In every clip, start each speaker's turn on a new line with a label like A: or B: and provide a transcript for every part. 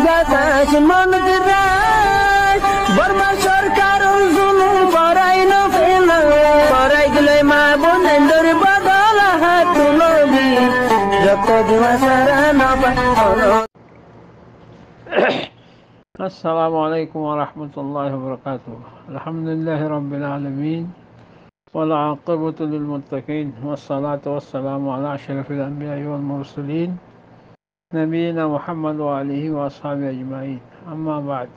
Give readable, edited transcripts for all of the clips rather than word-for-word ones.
A: গাছ মন দিরাই বর্মা সরকার জুলুম করাই না ফেলা করাই গেলে মা বোনের বদল হাত তুলবি যত দিবা সারা না
B: السلام عليكم ورحمة الله وبركاته. الحمد لله رب العالمين والعاقبة للمتقين والصلاة والسلام على أشرف الأنبياء والمرسلين نبينا محمد وآله وأصحابه أجمعين. أما بعد،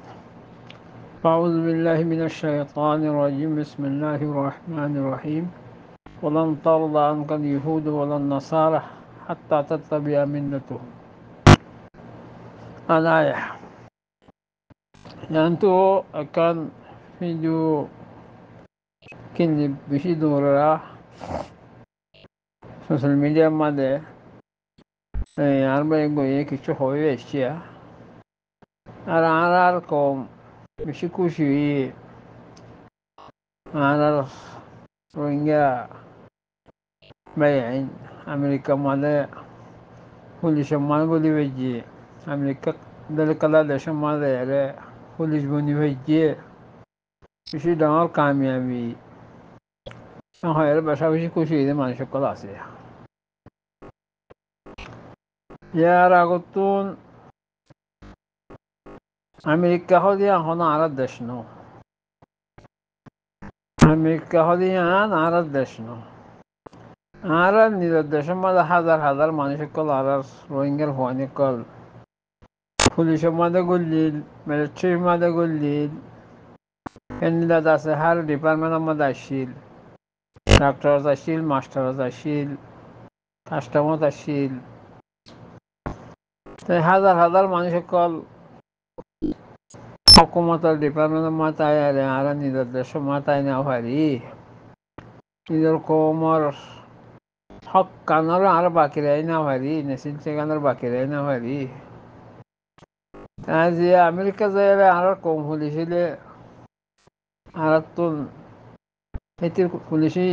B: فأعوذ بالله من الشيطان الرجيم. بسم الله الرحمن الرحيم. ولن ترضى عنك اليهود ولا النصارى حتى تتبع ملتهم. الآية. Yanto akan video kini bisi dora social media made arba goye কিছু হয়ে এসছে আর কম বেশি খুশি আর রোহিঙ্গা বাইন আমেরিকা মালে পুলিশ মান বলি বেজি আমেরিকা দল কলা দেশ মালে রে পুলিশ বনি বেজি বেশি ডাঙর কামিয়াবি হয় বেশা বেশি খুশি মানুষ সকল আছে ইয়ার আগতুন আমেরিকা হদি এখন আর দেশ ন আমেরিকা হদি আর দেশ ন আর নিজের দেশের মধ্যে হাজার হাজার মানুষ সকল আর রোহিঙ্গার হওয়ানি কল পুলিশের মধ্যে গল্লিল মিলিটারির মধ্যে গল্লিল ক্যান্ডিডেট আছে হার ডিপার্টমেন্টের মধ্যে আসছিল ডাক্তার আসছিল মাস্টার আসছিল কাস্টমার আসছিল তাই হাজার হাজার মানুষ সকল হকুমতের ডিপার্টমেন্টের মাথায় আর নিজের দেশের মাথায় না পারি নিজের কমর হক কানের আর বাকি রাই না পারি নেশিন সেখানের বাকি রাই না পারি তাই যে আমেরিকা যাই আর কম পুলিশিলে আর তো এটি পুলিশি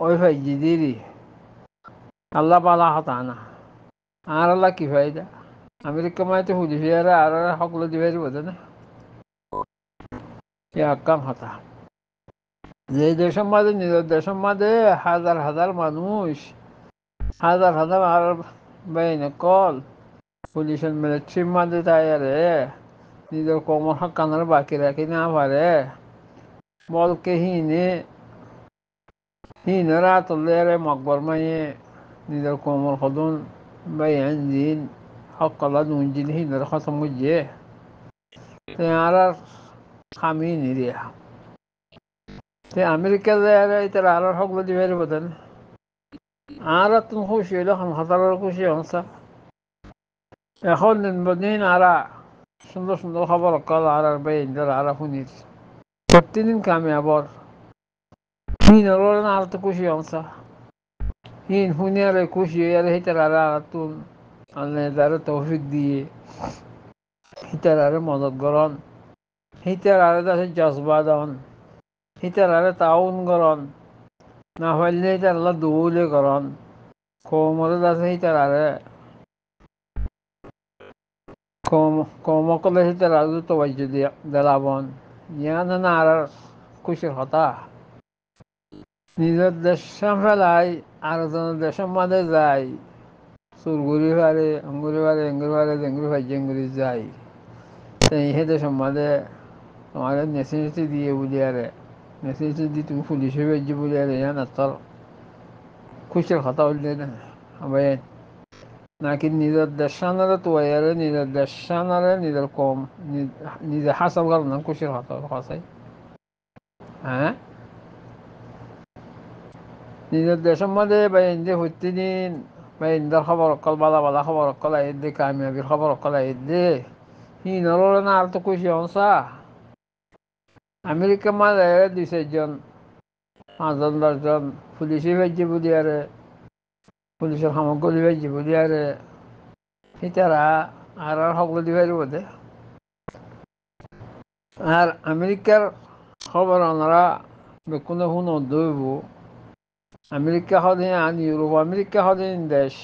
B: ওই ভাই জিদিরি আল্লাহ পালা হতা না আর আল্লাহ কি ফায়দা আমেরিকা মাইতে পুলিশি আর সকলো দিবাই বোঝে না কাম হতা যে দেশের মাঝে নিজের দেশের মাঝে হাজার হাজার মানুষ হাজার হাজার আর বাইনে কল পুলিশের মিলিটারির মাঝে তাই রে নিজের কমর কানের বাকি রাখি না পারে বলকে হিনে রাত রে মকবর মাইয়ে নিজের কমর সদন বাইন দিন সকলা নুনজিন হিনের খতম বুঝিয়ে আর খামি নিরিয়া আমেরিকা যায় এটা আর সকলো দিবাই বোঝেন আর তুমি খুশি হইলে হাজারের খুশি হনসা এখন দিন আর সুন্দর সুন্দর খবর কল আর বেইন্দার আর শুনিস প্রতিদিন কামে আবার হিনর আর তো খুশি হনসা হিন শুনি আর খুশি আর হিতার আর তুন আল্লাহ তৌফিক দিয়ে হিতার আর মদত গরণ হিতার আর জজবা দন হিতার আর তাউন গরণ না হইলে হিতার আল্লাহ দৌলে গরণ কমরে আছে হিতার আরে কমকলে হিতার আর তো বাজ্য দেলাবন ইয়ান না আর খুশির হতা নিজের দেশ ফেলাই আর দেশের মাঝে যায় চুরগুড়ি ফারে অঙ্গুরি ফারে এঙ্গুরি ফারে জেঙ্গুরি ভাই জেঙ্গুরি যায় সেই দেশের মাঝে তোমার নেসিনিটি দিয়ে বলি আরে নেসিনিটি দিয়ে তুমি পুলিশে বেজি বলি আরে ইয়ান তোর খুশির কথা বললে না আবার নাকি নিজের দেশানারে তো আরে নিজের দেশানারে নিজের কম নিজে হাসল করার নাম খুশির কথা কথাই হ্যাঁ নিজের দেশের মধ্যে বা ইন্দি প্রতিদিন বা ইন্দার খবর অকল বালা বালা খবর অকল আইদে কামিয়াবির খবর অকল আইদে নরলে না আর তো খুশি হনসা আমেরিকা মাঝে 2-4 5 10 পুলিশে ভেজি বলি আরে পুলিশের সামগ্রী ভেজি বলি আরে সিতারা আর সকলো দিবাই বোধে আর আমেরিকার খবর ওনারা বেকুনে শুনো দইব আমেরিকা হদিন আন ইউরোপ আমেরিকা হদিন দেশ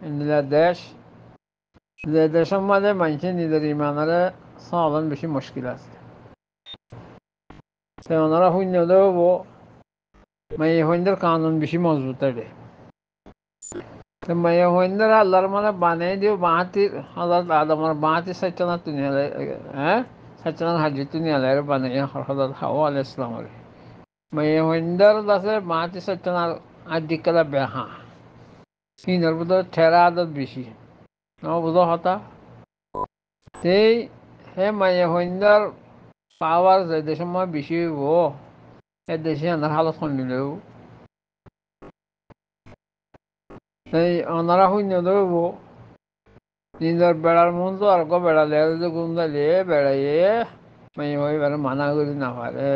B: ইন্ডিয়া দেশ যে দেশের মাঝে মানুষের নিজের ইমানের চলন বেশি মুশকিল আছে ওনারা শূন্য দেব মাই হইন্দের কানুন বেশি মজবুত রে মাই হইন্দের আল্লাহর মানে বানিয়ে দিও বাঁহাতির আল্লাহ আদমার বাঁহাতি সচ্চনা তুমি হ্যাঁ সচ্চনা হাজি তুমি আলাই বানিয়ে হজরত হাওয়া আলাইহিস সালাম মাই হইন্দের দাসে বাঁহাতি সচ্চনার আদিকালা বেহা সিনের ভিতর ঠেরা আদত বেশি বুঝো হতা সেই হে মাই হইন্দার পাওয়ার যে সময় বেশি হইব এ দেশে আনার হালত শুনিলেও এই ওনারা শূন্য ধরব নিজের বেড়ার মন তো আর বেড়ালে যে গুম দালিয়ে বেড়াইয়ে মাই এবার মানা করি না পারে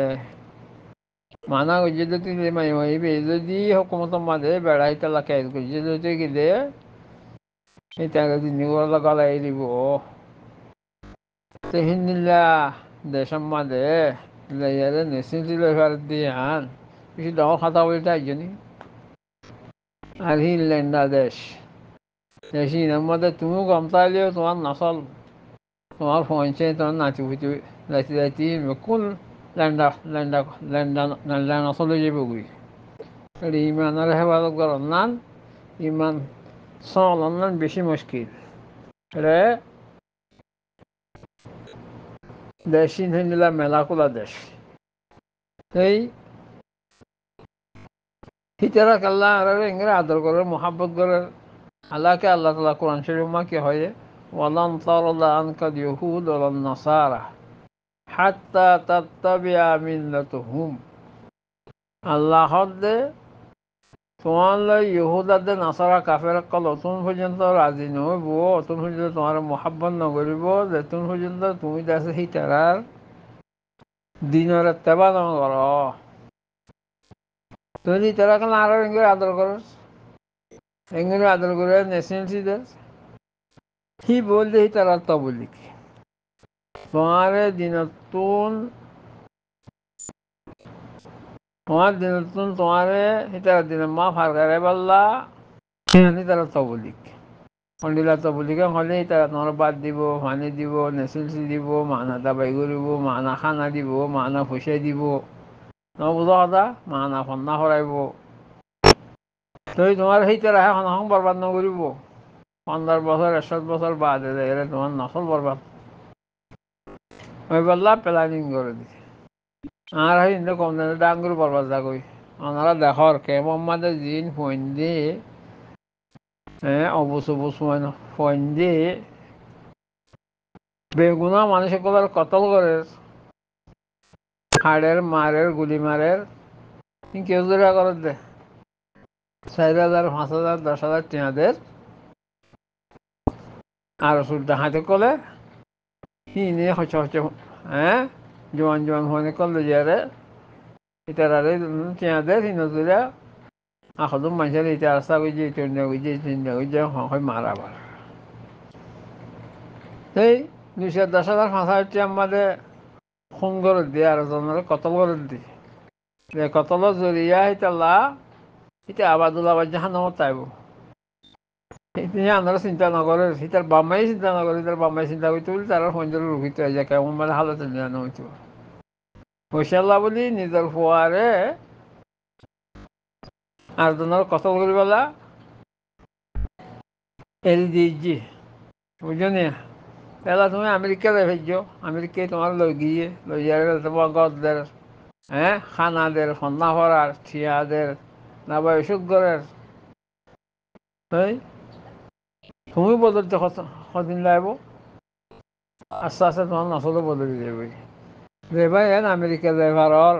B: মানা করছে তো তিনি মাই হইবে যদি হকুমত মাঝে বেড়াইতে লাগে করছে যদি গেলে সেই তাকে তিনি গালাই দিব তো হিন্দিল্লা দেশের মাঝে নেশিল দিয়ে আন কিছু ডাঙর খাতা বলতে একজনই আর হিনল্যান্ডা দেশ দেশিনের মধ্যে তুমিও গম চাইলেও তোমার নাচল তোমার পৌঁছে তোমার নাচি ফুটি যাইতে যাইতে কোন ল্যান্ডা নচলে যাব গই ইমানের হেফাজত করার নান ইমান চলার নান বেশি মুশকিল রে দেশ হিন্দিলা মেলা খোলা দেশ এই হিতারা কাল্লা আর এঙ্গে আদর করে মোহাব্বত করে আল্লাহকে আল্লাহ তালা কোরআন শরীফ মা কি হয় ওয়ালান তারদা আনকাল ইহুদ ওয়ালান নাসারা হাত্তা তাত্তাবিআ মিল্লাতুহুম আল্লাহ দে তোমার ইহুদাদের নাসারা কাফের কল অতুন পর্যন্ত রাজি নহব অতুন পর্যন্ত তোমার মোহাব্বত নকরিব যেতুন পর্যন্ত তুমি আছে হিতারার দিনের তেবা নকর তুমি তারা কেন আরো এঙ্গে আদর করো এঙ্গে আদর করে নেশনসিদের কি বললে তারা তো বলি তোমার দিনতুন তোমার দিনতুন তোমার হিতার দিন মা ফারকারে পাল্লা তারা তো বলি পন্ডিলা তো বলি হলে তারা তোমার বাদ দিব পানি দিব নেশনসি দিব মানা দাবাই কৰিব মানা খানা দিব মানা ফুচাই দিব তোমার বুঝা কথা মানা ফন্না সরাইব তুই তোমার সেই তারাহে সনাসং বরবাদ নকৰিব 15 বছর 61 বছর বাদে এরা তোমার নসল বরবাদ ওই বললা প্ল্যানিং করে দিছে আর হিন্দু কম দিনে ডাঙ্গুর বরবাদ যাগই ওনারা দেখর কে মোহাম্মদের জিন ফন্দি অবুস অবুস ফন্দি বেগুনা মানুষ কতল করে হাড়ের মারের গুলি মারের কেউ জোরা করে দে 4,000 5,000 10,000 টিয়াদের আর সুলটা হাতে কলে হিনে হচ্ছে হচ্ছে জোয়ান জোয়ান হনে করলে যারে ইতারারে টিয়াদের হিনজুরা আখদম মানুষের ইটা রাস্তা গিয়ে চিন্তা গিয়ে হয় মারাবার সেই 210,000 5,000 টিয়া আমাদের খুন করে দিয়ে আর জনের কতল করে দিয়ে যে কতল জরিয়া হিতাল্লা এটা আবাদুল্লাহ জাহান্নামত তাইব তিনি আন্দারা চিন্তা নকরে সীতার বাম্মাই চিন্তা নকরে তার বাম্মাই চিন্তা করতে বলে তারা সৌন্দর্য রুখিত হয়ে যায় কেমন মানে হালতে জানো হইতো হৈশাল্লাহ বলি নিজের ফুয়ারে আর জনের কতল করি বলা এল দিয়েছি বুঝছো নি তাহলে তুমি আমেরিকা দেখেছো আমেরিকায় তোমার লই গিয়ে লই যাবে তোমার গদের খানাদের সন্না করার ঠিয়াদের না বা সুগরের তুমি বদলতে কদিন লাগব আস্তে আস্তে তোমার নসলে বদলি যাবে যে ভাই আমেরিকা ড্রাইভারর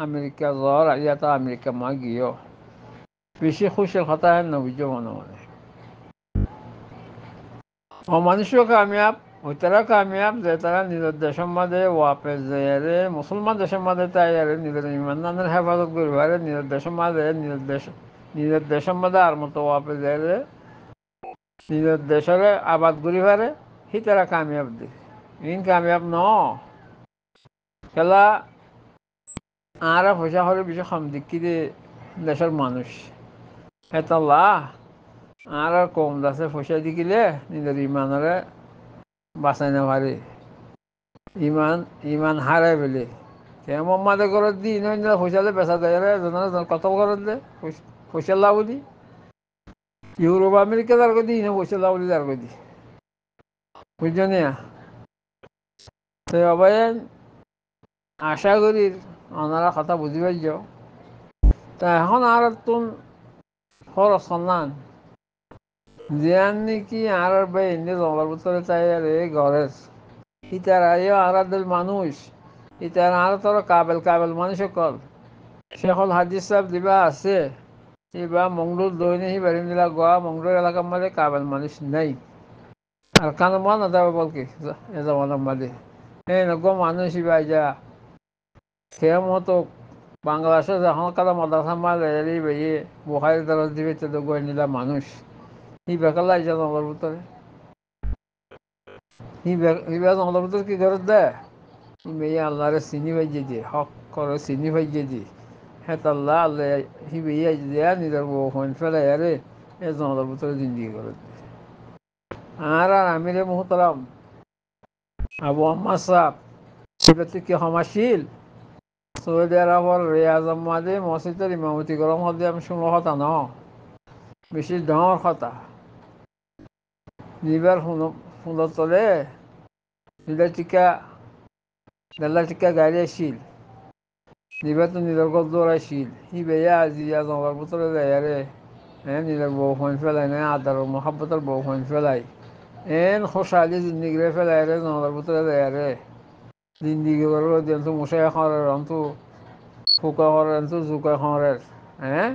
B: আমেরিকা জ্বর ইয়াত আমেরিকা মা গিয়েও বেশি খুশির কথা হেন নবুঝো মনে মনে অমানুষও কামিয়াব ওইতারা কামিয়াব যে তারা নিজের দেশের মাঝে ওয়াপে যে মুসলমান দেশের মাঝে তাই আর নিজের ইমানদানের হেফাজত করবে নিজের দেশের মাঝে নিজের দেশের মাঝে আর মতো ওয়াপে যায় নিজের দেশের আবাদ করি পারে সি তারা কামিয়াব দিস ইন কামিয়াব ন খেলা আর পয়সা হলে বেশি কম দিকি দেশের মানুষ এতলা আর আর কম দাসে পয়সা দিলে নিজের ইমানরে বাঁচাই না পারে, ইমান ইমান হারাই ফেলে। মোহাম্মদের ঘৰত দি ইন পইচালে বেচা যায় কত ঘৰত দে পইচা লাভ দি ইউরোপ আমেরিকা যার করে দিই না পয়সা লাভ দি যার করে দি বুঝছো না। তো অবাই আশা করি ওনারা কথা বুঝি পাইছ। তা এখন আর তুন খরচ সন্ধান জিয়ান নাকি আর ভাই এনে জঙ্গল ভিতরে চাই আর এই ঘরের ইতার আইও আর মানুষ ইতার আর তোর কাবেল কাবেল মানুষ সকল শেখল হাদিস সাহেব দিবা আছে এবার মংডুর দৈনে হি বাড়ি নিলা গোয়া মংডুর এলাকার মাঝে কাবেল মানুষ নেই আর কান মান যাবে বলকে এ জমানার মাঝে এই নগ মানুষ ইবা যা খেয়ে মতো বাংলাদেশে যখন কাদা মাদ্রাসা মাঝে এলি বেয়ে বোখারি দরজ দিবে তো গই নিলা মানুষ ই বেকার আইসা জঙ্গলের ভিতরে ইবা জঙ্গলের ভিতরে কি করে দেয় মেয়ে আল্লাহরে চিনি পাইছে দিয়ে হক করে চিনি পাইছে দিয়ে হ্যাঁ আল্লাহ আল্লাহ হি বেয়ে দেয়া নিজের বউ ফোন ফেলে আরে এ জঙ্গলের ভিতরে জিন্দিগি করে আর আর আমি রে মুহতারাম আবু আম্মা সাহ সেটা কি ক্ষমাশীল সৌদি আরবর রিয়াজ আহমাদে মসজিদের ইমামতি গরম হতে আমি শুনলো কথা ন বেশি ডাঙর কথা নিবার ফুলত তলে দেলা টিকা গাড়ি আসিল নিবার তো নিজের গল দৌড়াইছিল হি বেয়া আজি জঙ্গলের ভিতরে যায় আরে হ্যাঁ নিজের বউ ফোন ফেলাই না আদার মহাব্বতের বউ ফোন ফেলাই এন খোসালি জিন্দিগিরে ফেলাই রে জঙ্গলের ভিতরে যায় আরে জিন্দিগি করবো দিন তো মশাই খরের অন্তু ফুকা খরের অন্তু জুকা খরের হ্যাঁ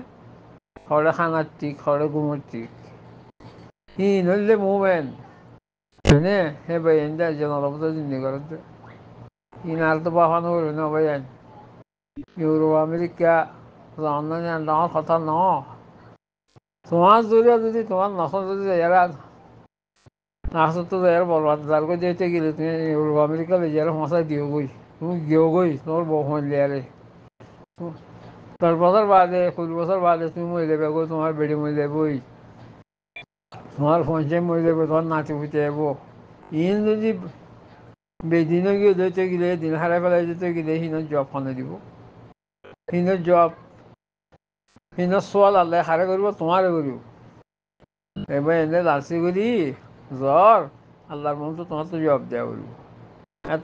B: খরে খানার ঠিক খরে ঘুমের ঠিক হি নইলে মুভমেন্ট শুনে হে ভাই এনজা জঙ্গলের ভিতরে জিন্দিগি করতে ইনার তো বাহানো হইল না ভাই ইউরোপ আমেরিকা লন্ডন ডাঙর কথা ন তোমার জরিয়া যদি তোমার নখন যদি এরা নাচত তো এর বলবাদ যার করে যেতে গেলে তুমি ইউরোপ আমেরিকা লে যারা মশাই দিও গই তুমি গেও গই তোমার বউ ফোন লিয়ারে 10 বছর বাদে 20 বছর বাদে তুমি মরে যাবে গো তোমার বেড়ে মরে যাবই তোমার ফোন সে মরে যাবে তোমার নাতি ফুটে যাবো ইন যদি বেদিনও গিয়ে যেতে গেলে দিন হারাই ফেলাই যেতে গেলে হিনের জব ফোনে দিব হিনের জব হিনের সোয়াল আল্লাহ হারে করব তোমারে করব এবার এনে লালচি করি জ্বর আল্লাহর মন তো তোমার তো জব দেওয়া করবো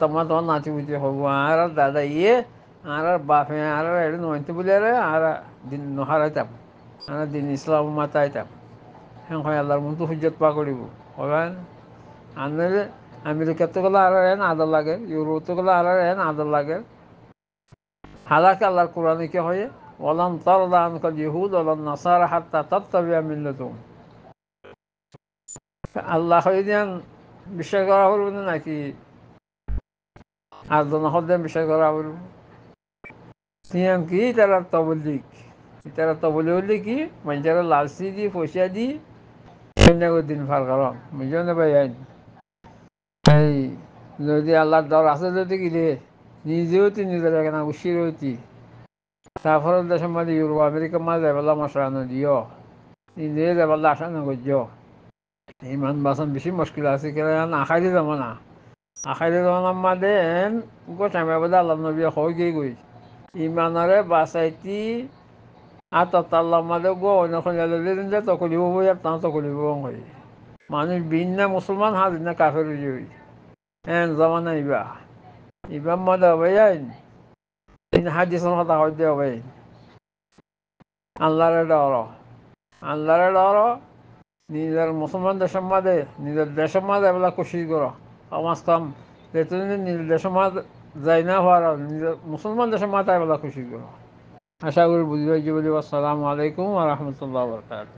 B: তোমার নাতি বুঝতে হবো আর দাদা ইয়ে আর বাপে আর এটা নয়তো বলে আর দিন নহারাইতাম আর দিন ইসলাম মাতাইতাম হ্যাঁ হয় আল্লাহর মন তো হুজ্জত পা করিব হবেন আনলে আমেরিকাতে গেলে আর এন আদর লাগে ইউরোপতে গেলে আর এন আদর লাগে হালাকে আল্লাহর কোরআনে কি হয় ওলান তারদা আনকাল ইহুদ ওলান নাসারা হাত্তা তাত্তাবিয়া মিল্লাতুহুম আল্লাহ হয়ে দেন বিশ্বাস করা হইব না নাকি আর জনসদের বিশ্বাস করা হইব সিয়াম কি তারা তবলিক তারা তবলি হইলে কি মানুষেরা লালচি দি পয়সা দি দিন ফার কারণ বুঝলেন না ভাই এই যদি আল্লাহর দর আছে যদি গিলে নিজেও তো নিজের এখানে উশির হইতি তারপরে দেশের মাঝে ইউরোপ আমেরিকার মাঝে যাবেলা মশানো দিও নিজে যাবেলা আশা নগর্য ইমান বাসন বেশি মুশকিল আছে কেন আখাইতে যাব না আখাইতে যাওয়ার মাঝে গোটামে বোধ আল্লাহ নবী হয়ে গিয়ে গই ইমানরে বাঁচাইতি আল্লাহ মাঝে গো অন্য যে তকলিব বই আর তাও তকলিব হয় মানুষ বিন না মুসলমান হাজির না কাফের হয়ে হ্যাঁ জমানা ইবা মজা হবে হাদিসের কথা হইতে হবে আল্লাহরে ডর নিজের মুসলমান দেশের মাঝে নিজের দেশের মাঝে এবেলা কোশিশ করো সমাজ কাম যেহেতু নিজের দেশের মাঝে যাই না হওয়ার নিজের মুসলমান দেশের মাঝে এবেলা কোশিশ করো আশা করি বুঝবে বলি আসসালামু আলাইকুম ওয়া রাহমাতুল্লাহি ওয়া বারাকাতুহু